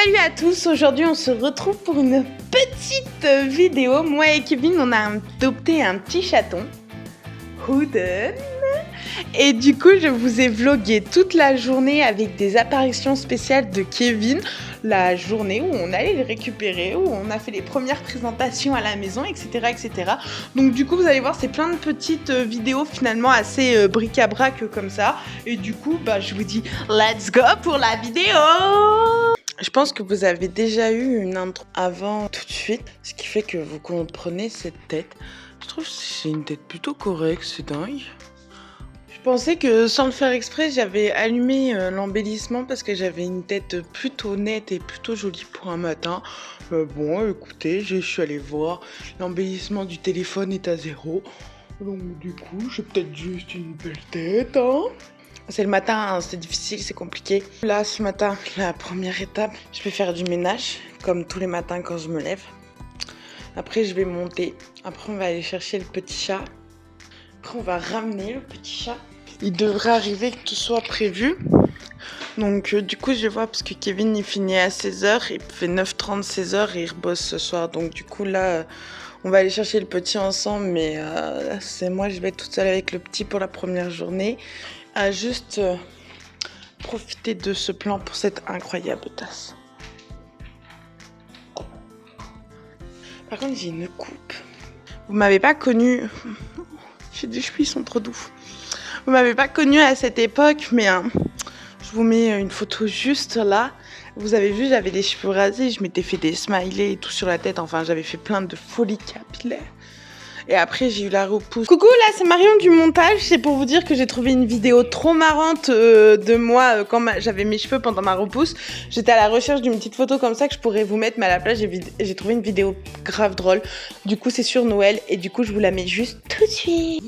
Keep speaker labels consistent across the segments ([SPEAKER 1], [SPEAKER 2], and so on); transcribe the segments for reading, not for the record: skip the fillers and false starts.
[SPEAKER 1] Salut à tous, aujourd'hui on se retrouve pour une petite vidéo. Moi et Kevin on a adopté un petit chaton, Hooden. Et du coup je vous ai vlogué toute la journée avec des apparitions spéciales de Kevin. La journée où on allait le récupérer, où on a fait les premières présentations à la maison, etc. etc. Donc du coup vous allez voir c'est plein de petites vidéos finalement assez bric-à-brac comme ça. Et du coup je vous dis let's go pour la vidéo. Je pense que vous avez déjà eu une intro avant tout de suite, ce qui fait que vous comprenez cette tête. Je trouve que c'est une tête plutôt correcte, c'est dingue. Je pensais que sans le faire exprès, j'avais allumé l'embellissement parce que j'avais une tête plutôt nette et plutôt jolie pour un matin. Bon, écoutez, je suis allée voir, l'embellissement du téléphone est à 0. Donc du coup, j'ai peut-être juste une belle tête, hein. C'est le matin, hein, c'est difficile, c'est compliqué. Là, ce matin, la première étape, je vais faire du ménage, comme tous les matins quand je me lève. Après, je vais monter. Après, on va aller chercher le petit chat. Après, on va ramener le petit chat. Il devrait arriver que tout soit prévu. Donc, du coup, je vais voir parce que Kevin, il finit à 16h. Il fait 9h30, 16h et il rebosse ce soir. Donc, du coup, là, on va aller chercher le petit ensemble. Mais c'est moi, je vais être toute seule avec le petit pour la première journée. À juste profiter de ce plan pour cette incroyable tasse. Par contre, j'ai une coupe. Vous m'avez pas connue. J'ai des cheveux, ils sont trop doux. Vous m'avez pas connue à cette époque, mais je vous mets une photo juste là. Vous avez vu, j'avais des cheveux rasés, je m'étais fait des smileys et tout sur la tête. Enfin, j'avais fait plein de folies capillaires. Et après, j'ai eu la repousse. Coucou, là, c'est Marion du montage. C'est pour vous dire que j'ai trouvé une vidéo trop marrante de moi quand j'avais mes cheveux pendant ma repousse. J'étais à la recherche d'une petite photo comme ça que je pourrais vous mettre, mais à la place, j'ai trouvé une vidéo grave drôle. Du coup, c'est sur Noël et du coup, je vous la mets juste tout de suite.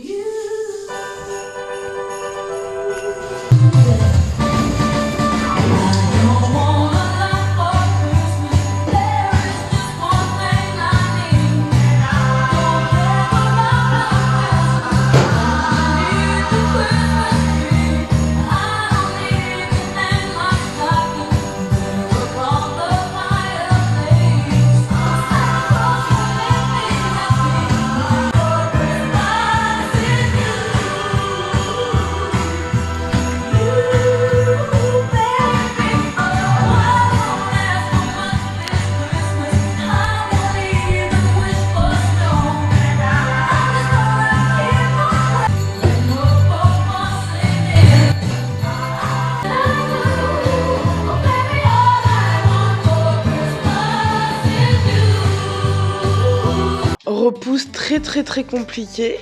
[SPEAKER 1] Repousse très compliqué,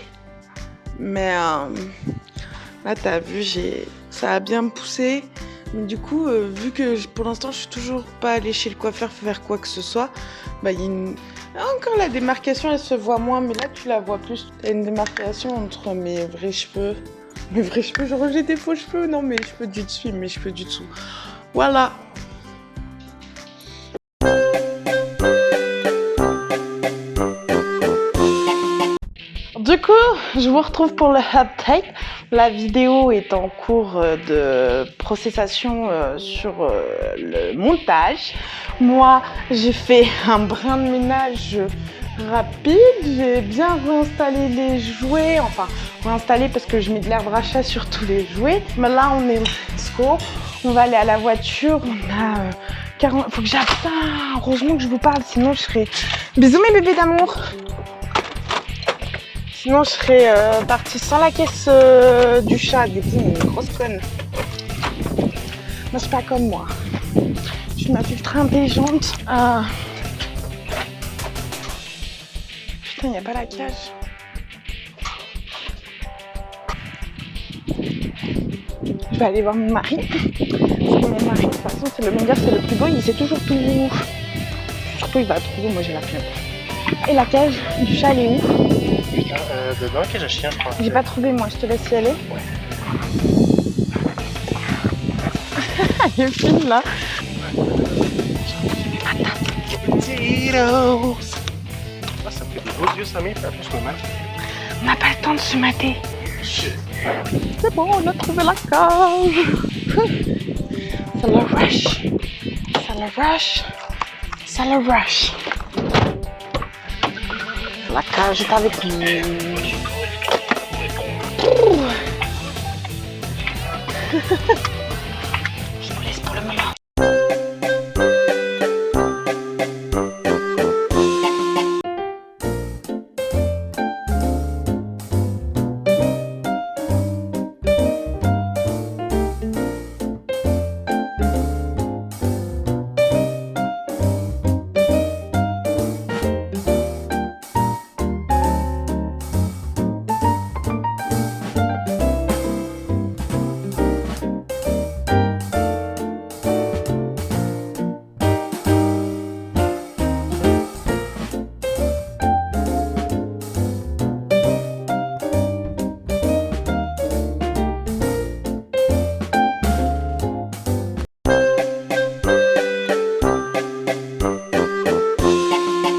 [SPEAKER 1] mais là t'as vu, ça a bien poussé. Mais du coup, vu que pour l'instant je suis toujours pas allée chez le coiffeur faire quoi que ce soit, y a encore la démarcation, elle se voit moins, mais là tu la vois plus. T'as une démarcation entre mes vrais cheveux, genre j'ai des faux cheveux, non mes cheveux du dessus, mes cheveux du dessous. Voilà. Du coup, je vous retrouve pour le update. La vidéo est en cours de processation sur le montage. Moi, j'ai fait un brin de ménage rapide. J'ai bien réinstallé les jouets. Enfin, réinstallé parce que je mets de l'herbe à chat sur tous les jouets. Mais là, on est au disco. On va aller à la voiture. On a 40... Faut que j'aille. Heureusement que je vous parle, sinon je serais... Bisous mes bébés d'amour. Sinon, je serais partie sans la caisse du chat. Du coup, une grosse conne. Moi, je suis pas comme moi. Je suis une adulte ultra intelligente. Putain, il n'y a pas la cage. Je vais aller voir mon mari. Parce que mon mari, de toute façon, c'est le meilleur, c'est le plus beau. Il sait toujours tout. Surtout, il va trouver. Moi, j'ai la flemme. Et la cage du chat, elle est où?
[SPEAKER 2] Dedans, cage à chien, je crois.
[SPEAKER 1] J'ai pas trouvé, moi, je te laisse y aller.
[SPEAKER 2] Ouais.
[SPEAKER 1] Il est fine là.
[SPEAKER 2] Potatoes. Ah, ça fait des beaux yeux, ça met. Après, je me mate.
[SPEAKER 1] On n'a pas le temps de se mater. C'est bon, on a trouvé la cage. Ça la rush. Ça Ça le rush. Ça le rush. La cage est avec nous. Je vous laisse pour le moment.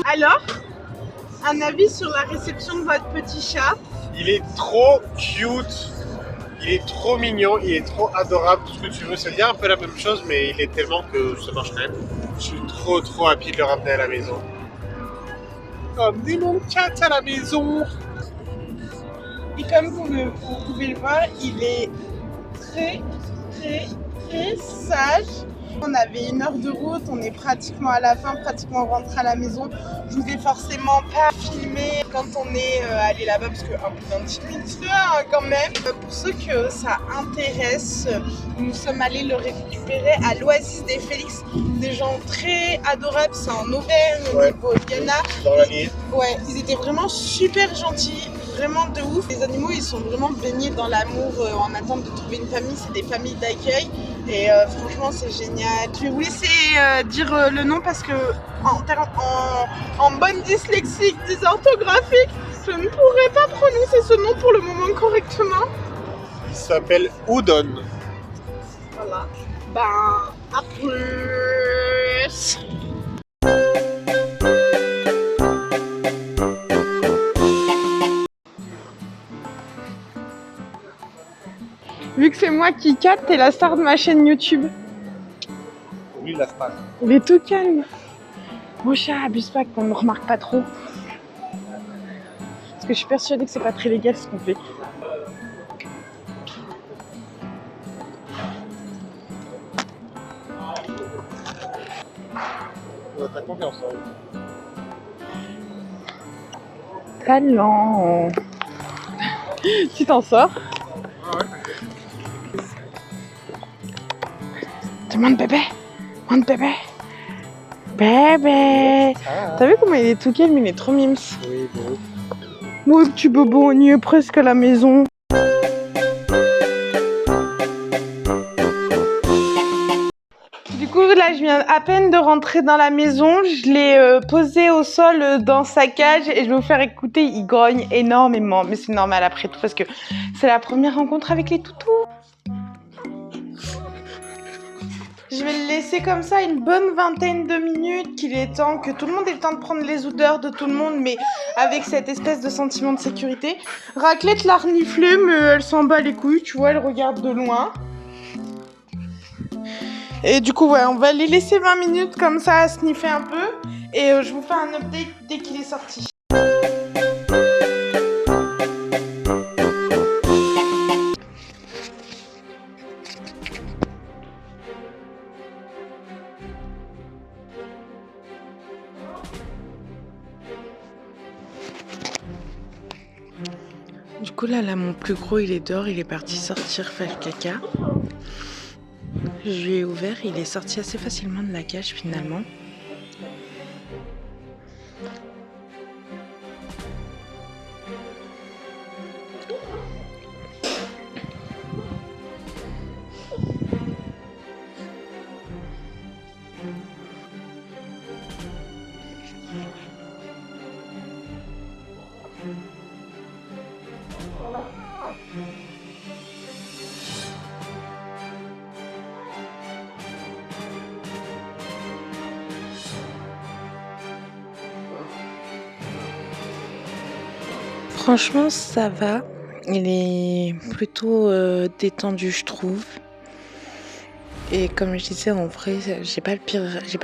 [SPEAKER 1] Alors, un avis sur la réception de votre petit chat?
[SPEAKER 2] Il est trop cute. Il est trop mignon, il est trop adorable, tout ce que tu veux. C'est dire un peu la même chose, mais il est tellement que ça marche quand même. Je suis trop happy de le ramener à la maison. Emmenez mon cat à la maison.
[SPEAKER 1] Et comme vous pouvez le voir, il est très sage. On avait 1 heure de route, on est pratiquement à la fin, pratiquement rentré à la maison. Je vous ai forcément pas filmé quand on est allé là-bas parce que un peu d'intimité quand même. Pour ceux que ça intéresse, nous sommes allés le récupérer à l'Oasis des Félix. Des gens très adorables, c'est en Auvergne, au niveau Ghana.
[SPEAKER 2] Dans la ligne.
[SPEAKER 1] Ouais, ils étaient vraiment super gentils, vraiment de ouf. Les animaux, ils sont vraiment baignés dans l'amour en attente de trouver une famille. C'est des familles d'accueil et franchement, c'est génial. Je vais vous laisser dire le nom parce que en bonne dyslexique, dysorthographique, je ne pourrais pas prononcer ce nom pour le moment correctement.
[SPEAKER 2] Il s'appelle Udon.
[SPEAKER 1] Voilà. Ben, à plus. Vu que c'est moi qui capte, t'es la star de ma chaîne YouTube.
[SPEAKER 2] Lui, la star.
[SPEAKER 1] Il est tout calme. Mon chat, abuse pas qu'on ne remarque pas trop. Parce que je suis persuadée que c'est pas très légal ce qu'on fait.
[SPEAKER 2] T'as confiance en lui.
[SPEAKER 1] Talent. Tu t'en sors.
[SPEAKER 2] Ah ouais,
[SPEAKER 1] Demande bébé. Demande bébé. Bébé. T'as vu comment il est tout calme, il est trop mimes.
[SPEAKER 2] oui, bon.
[SPEAKER 1] Mon petit bobo, on y est presque à la maison. Du coup, là, je viens à peine de rentrer dans la maison. Je l'ai posé au sol dans sa cage et je vais vous faire écouter. Il grogne énormément, mais c'est normal après tout parce que c'est la première rencontre avec les toutous. Je vais le laisser comme ça une bonne vingtaine de minutes, qu'il est temps, que tout le monde ait le temps de prendre les odeurs de tout le monde, mais avec cette espèce de sentiment de sécurité. Raclette l'a reniflé, mais elle s'en bat les couilles, tu vois, elle regarde de loin. Et du coup, ouais, on va les laisser 20 minutes comme ça à sniffer un peu, et je vous fais un update dès qu'il est sorti. Du coup là mon plus gros il est dehors, il est parti sortir faire caca. Je lui ai ouvert, il est sorti assez facilement de la cage finalement. Franchement, ça va. Il est plutôt détendu, je trouve. Et comme je disais, en vrai, j'ai pas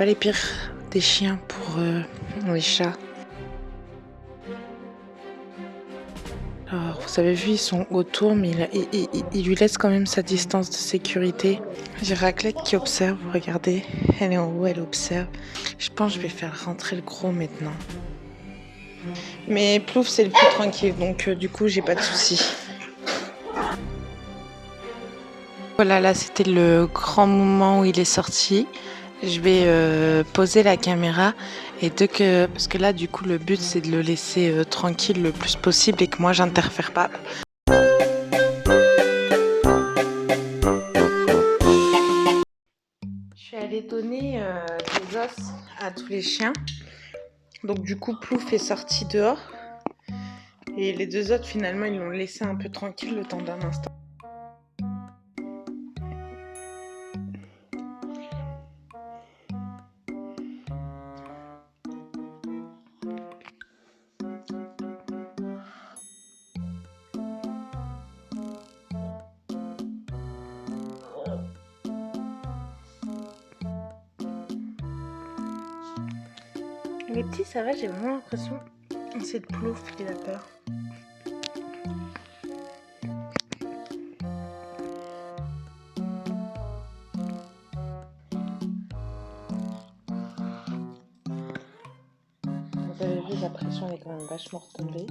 [SPEAKER 1] les pires des chiens pour les chats. Alors, vous avez vu, ils sont autour, mais il lui laisse quand même sa distance de sécurité. J'ai Raclette qui observe, regardez, elle est en haut, elle observe. Je pense que je vais faire rentrer le gros maintenant. Mais Plouf, c'est le plus tranquille, donc du coup, j'ai pas de soucis. Voilà, là, c'était le grand moment où il est sorti. Je vais poser la caméra et parce que là, du coup, le but, c'est de le laisser tranquille le plus possible et que moi, j'interfère pas. Je suis allée donner des os à tous les chiens. Donc, du coup, Plouf est sorti dehors. Et les deux autres, finalement, ils l'ont laissé un peu tranquille le temps d'un instant. Les petits, ça va, j'ai vraiment l'impression que c'est de Plouf qui a peur. Vous avez vu, la pression elle est quand même vachement retombée.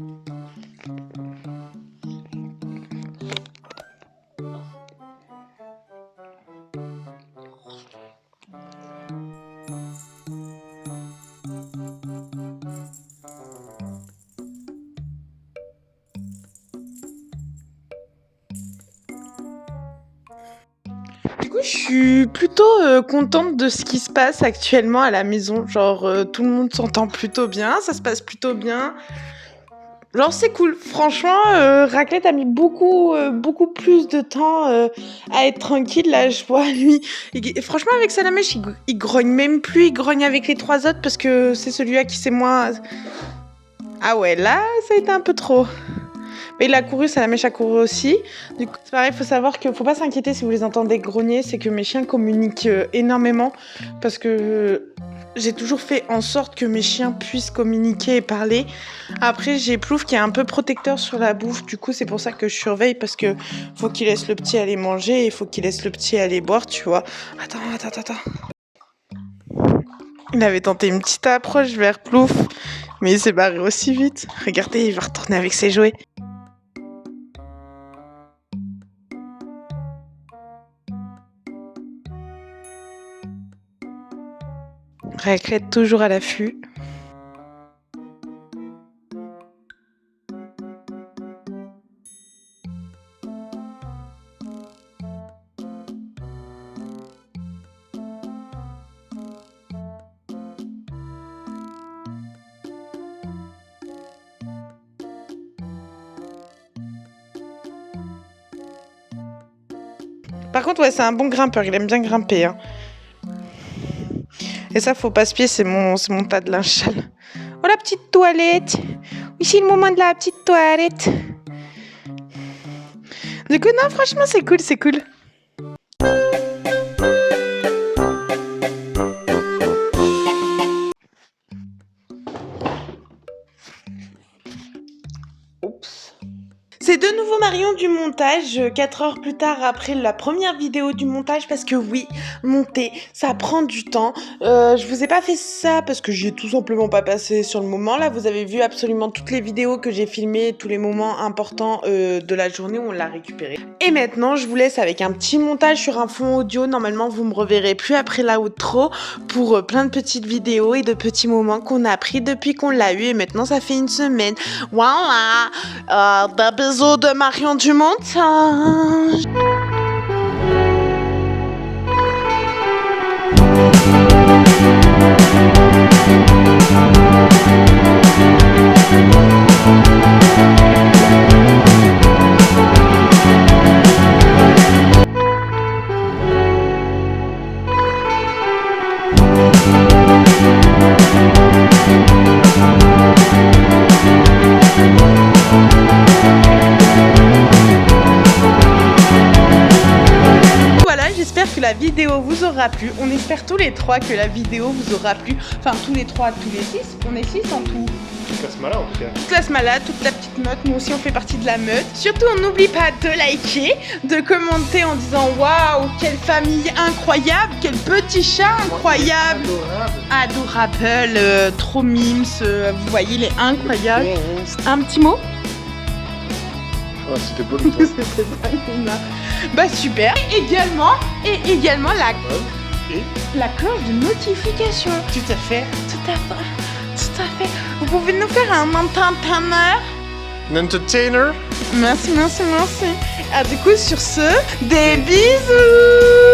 [SPEAKER 1] Du coup, je suis plutôt contente de ce qui se passe actuellement à la maison. Genre, tout le monde s'entend plutôt bien, ça se passe plutôt bien. Genre, c'est cool. Franchement, Raclette a mis beaucoup plus de temps à être tranquille. Là, je vois, lui. Franchement, avec Salamèche, il grogne même plus. Il grogne avec les trois autres parce que c'est celui-là qui sait moins. Ah ouais, là, ça a été un peu trop. Mais il a couru, Salamèche a couru aussi. Du coup, c'est pareil, il faut savoir qu'il ne faut pas s'inquiéter si vous les entendez grogner. C'est que mes chiens communiquent énormément. Parce que j'ai toujours fait en sorte que mes chiens puissent communiquer et parler. Après, j'ai Plouf qui est un peu protecteur sur la bouffe. Du coup, c'est pour ça que je surveille. Parce que faut qu'il laisse le petit aller manger. Et il faut qu'il laisse le petit aller boire, tu vois. Attends. Il avait tenté une petite approche vers Plouf. Mais il s'est barré aussi vite. Regardez, il va retourner avec ses jouets. Raclette toujours à l'affût. Par contre, ouais, c'est un bon grimpeur, il aime bien grimper. Hein. Et ça, faut pas se pied, c'est mon tas de linge sale. Oh, la petite toilette. Oui, c'est le moment de la petite toilette. Du coup, non, franchement, c'est cool. Oups. C'est de nouveau Marion du montage, 4 heures plus tard après la première vidéo du montage, parce que oui, monter, ça prend du temps. Je vous ai pas fait ça parce que j'y ai tout simplement pas passé sur le moment. Là, vous avez vu absolument toutes les vidéos que j'ai filmées, tous les moments importants de la journée où on l'a récupéré. Et maintenant, je vous laisse avec un petit montage sur un fond audio. Normalement, vous me reverrez plus après la outro pour plein de petites vidéos et de petits moments qu'on a pris depuis qu'on l'a eu. Et maintenant, ça fait une semaine. Voilà, des bisous de Marion du montage. vous aura plu. On espère tous les trois que la vidéo vous aura plu. Enfin, tous les trois, tous les six. On est six en tout.
[SPEAKER 2] Toute la Smala en tout cas.
[SPEAKER 1] Toute la Smala, toute la petite meute. Nous aussi, on fait partie de la meute. Surtout, on n'oublie pas de liker, de commenter en disant waouh, quelle famille incroyable, quel petit chat incroyable. Adorable, trop mimes. Vous voyez, il est incroyable. Un petit mot?
[SPEAKER 2] Oh, c'était beau le temps.
[SPEAKER 1] C'était dingue. Bah super. Et également la cloche de notification.
[SPEAKER 2] Tout à fait.
[SPEAKER 1] Tout à fait. Vous pouvez nous faire un entertainer?
[SPEAKER 2] Un entertainer.
[SPEAKER 1] Merci. Ah, du coup, sur ce, des bisous.